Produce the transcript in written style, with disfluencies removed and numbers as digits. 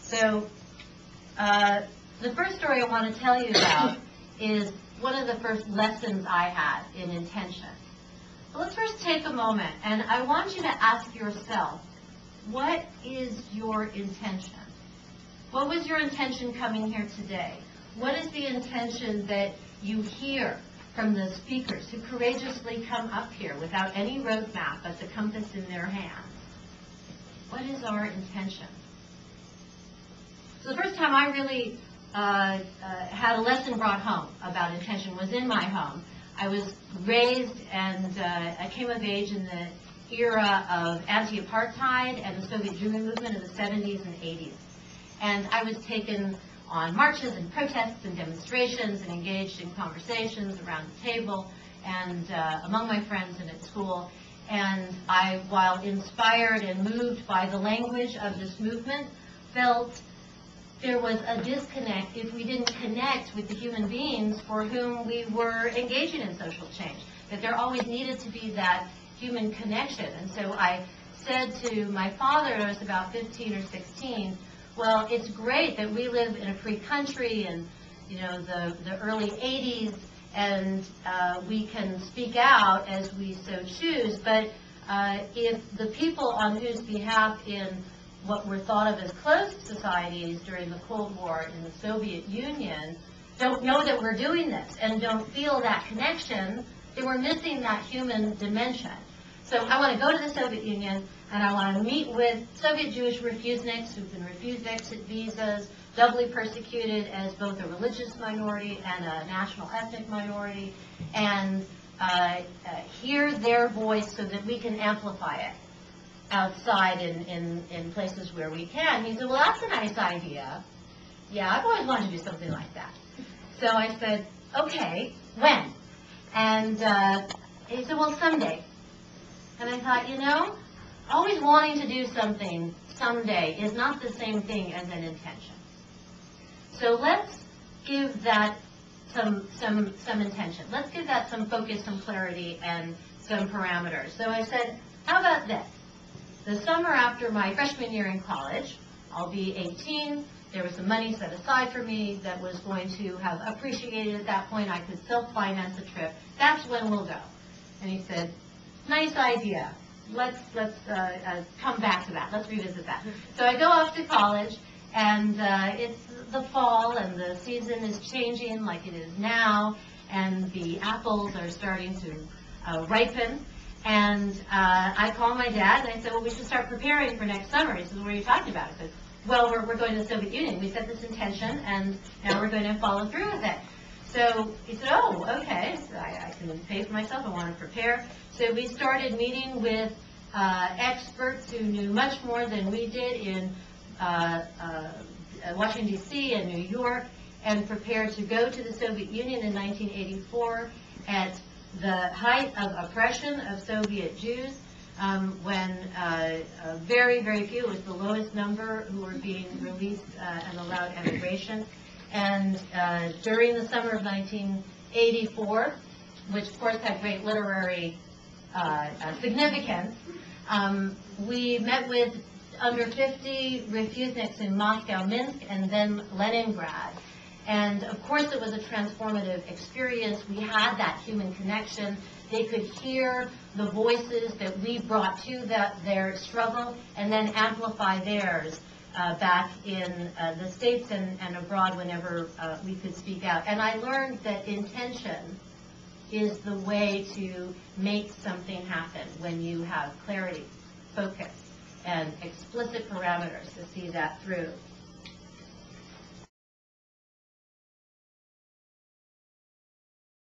So the first story I want to tell you about is one of the first lessons I had in intention. So let's first take a moment, and I want you to ask yourself, what is your intention? What was your intention coming here today? What is the intention that you hear from the speakers who courageously come up here without any roadmap but the compass in their hands? What is our intention? So the first time I really had a lesson brought home about intention was in my home. I was raised and I came of age in the era of anti-apartheid and the Soviet Jewry movement of the 70s and 80s. And I was taken on marches and protests and demonstrations and engaged in conversations around the table and among my friends and at school. And I, while inspired and moved by the language of this movement, felt there was a disconnect if we didn't connect with the human beings for whom we were engaging in social change, that there always needed to be that human connection. And so I said to my father, when I was about 15 or 16, well, it's great that we live in a free country and, you know, the early 80s, and we can speak out as we so choose, but if the people on whose behalf in what were thought of as closed societies during the Cold War in the Soviet Union don't know that we're doing this and don't feel that connection, then we're missing that human dimension. So I want to go to the Soviet Union, and I want to meet with Soviet Jewish refuseniks who've been refused exit visas, doubly persecuted as both a religious minority and a national ethnic minority, and hear their voice so that we can amplify it outside in places where we can. He said, well, that's a nice idea. Yeah, I've always wanted to do something like that. So I said, okay, when? And he said, well, someday. And I thought, you know, always wanting to do something someday is not the same thing as an intention. So let's give that some intention. Let's give that some focus, some clarity, and some parameters. So I said, how about this? The summer after my freshman year in college, I'll be 18. There was some money set aside for me that was going to have appreciated at that point. I could self-finance a trip. That's when we'll go. And he said, nice idea. Let's come back to that. Let's revisit that. So I go off to college, and it's the fall, and the season is changing like it is now, and the apples are starting to ripen. And I called my dad, and I said, well, we should start preparing for next summer. He said, what are you talking about? I said, well, we're going to the Soviet Union. We set this intention, and now we're going to follow through with it. So he said, oh, okay, so I can pay for myself. I want to prepare. So we started meeting with experts who knew much more than we did in Washington, D.C. and New York, and prepared to go to the Soviet Union in 1984 at the height of oppression of Soviet Jews, when very, very few, it was the lowest number who were being released and allowed emigration. And during the summer of 1984, which of course had great literary significance, we met with under 50 refuseniks in Moscow, Minsk, and then Leningrad. And of course it was a transformative experience. We had that human connection. They could hear the voices that we brought to their struggle and then amplify theirs back in the States and abroad whenever we could speak out. And I learned that intention is the way to make something happen when you have clarity, focus, and explicit parameters to see that through.